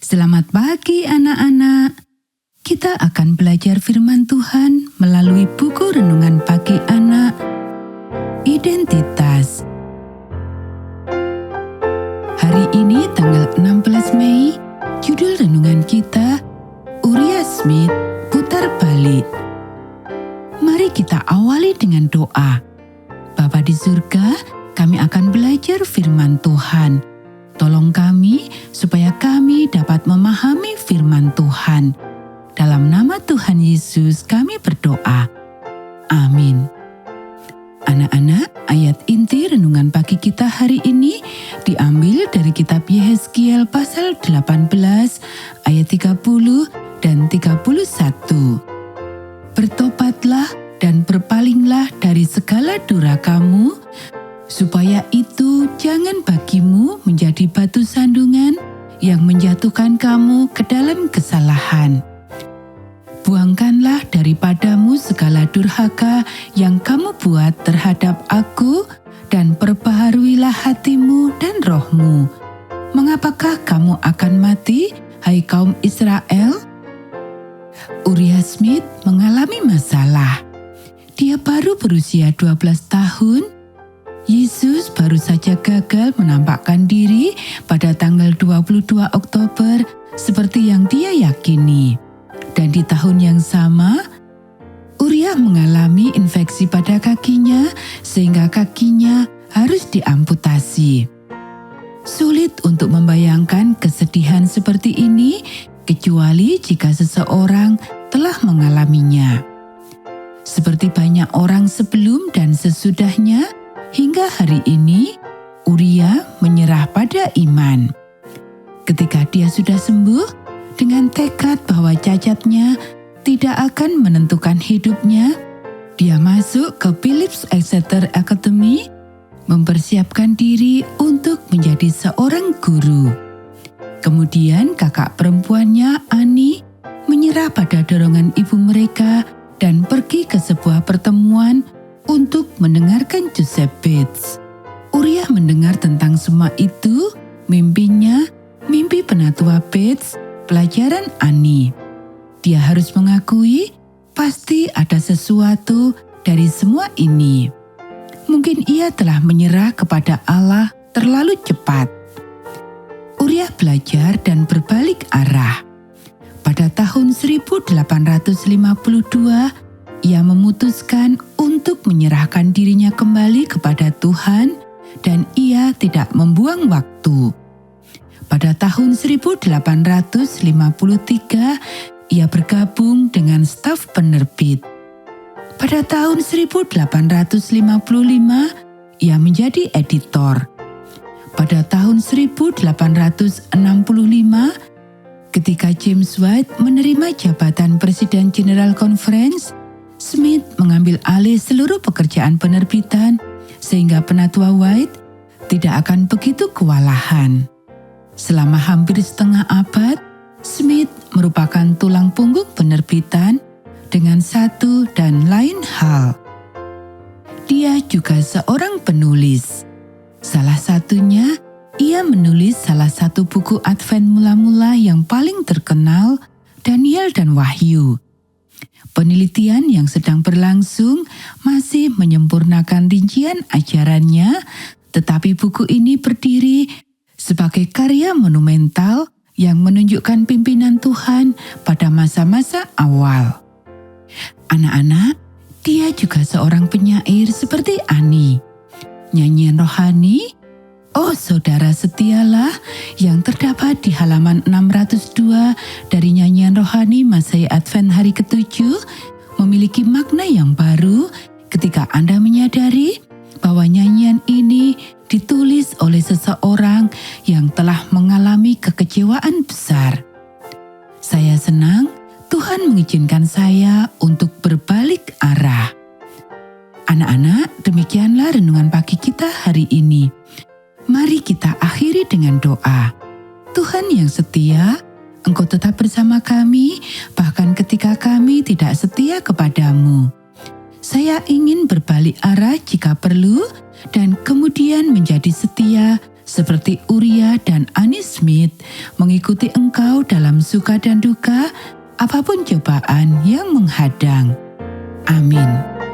Selamat pagi anak-anak. Kita akan belajar firman Tuhan melalui buku renungan pagi anak, Identitas. Hari ini tanggal 16 Mei, judul renungan kita, Uria Smith putar balik. Mari kita awali dengan doa. Bapa di surga, kami akan belajar firman Tuhan. Tolong kami supaya kami dapat memahami firman Tuhan. Dalam nama Tuhan Yesus kami berdoa. Amin. Anak-anak, ayat inti renungan pagi kita hari ini diambil dari kitab Yehezkiel pasal 18 ayat 30 dan 31. Bertobatlah dan berpalinglah dari segala durha kamu, supaya itu jangan bagimu menjadi batu sandungan yang menjatuhkan kamu ke dalam kesalahan. Buangkanlah daripadamu segala durhaka yang kamu buat terhadap aku, dan perbaharuilah hatimu dan rohmu. Mengapakah kamu akan mati, hai kaum Israel? Uria Smith mengalami masalah. Dia baru berusia 12 tahun. Yesus baru saja gagal menampakkan diri pada tanggal 22 Oktober seperti yang dia yakini. Dan di tahun yang sama, Uria mengalami infeksi pada kakinya sehingga kakinya harus diamputasi. Sulit untuk membayangkan kesedihan seperti ini kecuali jika seseorang telah mengalaminya. Seperti banyak orang sebelum dan sesudahnya, hingga hari ini, Uria menyerah pada iman. Ketika dia sudah sembuh, dengan tekad bahwa cacatnya tidak akan menentukan hidupnya, dia masuk ke Phillips Exeter Academy, mempersiapkan diri untuk menjadi seorang guru. Kemudian kakak perempuannya, Annie, menyerah pada dorongan ibu mereka dan pergi ke sebuah pertemuan untuk mendengarkan Joseph Bates. Uria mendengar tentang semua itu, mimpinya, mimpi penatua Bates, pelajaran Annie. Dia harus mengakui pasti ada sesuatu dari semua ini. Mungkin ia telah menyerah kepada Allah terlalu cepat. Uria belajar dan berbalik arah. Pada tahun 1852, ia memutuskan untuk menyerahkan dirinya kembali kepada Tuhan dan ia tidak membuang waktu. Pada tahun 1853, ia bergabung dengan staf penerbit. Pada tahun 1855, ia menjadi editor. Pada tahun 1865, ketika James White menerima jabatan Presiden General Conference, Smith mengambil alih seluruh pekerjaan penerbitan sehingga penatua White tidak akan begitu kewalahan. Selama hampir setengah abad, Smith merupakan tulang punggung penerbitan dengan satu dan lain hal. Dia juga seorang penulis. Salah satunya, ia menulis salah satu buku Advent mula-mula yang paling terkenal, Daniel dan Wahyu. Penelitian yang sedang berlangsung masih menyempurnakan rincian ajarannya, tetapi buku ini berdiri sebagai karya monumental yang menunjukkan pimpinan Tuhan pada masa-masa awal. Anak-anak, dia juga seorang penyair seperti Annie. Nyanyian rohani, "Oh Saudara Setialah," yang terdapat di halaman 602 dari nyanyian rohani Masai Advent hari ke-7, memiliki makna yang baru ketika Anda menyadari bahwa nyanyian ini ditulis oleh seseorang yang telah mengalami kekecewaan besar. Saya senang Tuhan mengizinkan saya untuk berbalik arah. Anak-anak, demikianlah renungan pagi kita hari ini. Mari kita akhiri dengan doa. Tuhan yang setia, Engkau tetap bersama kami, bahkan ketika kami tidak setia kepadamu. Saya ingin berbalik arah jika perlu, dan kemudian menjadi setia seperti Uria dan Annie Smith, mengikuti Engkau dalam suka dan duka, apapun cobaan yang menghadang. Amin.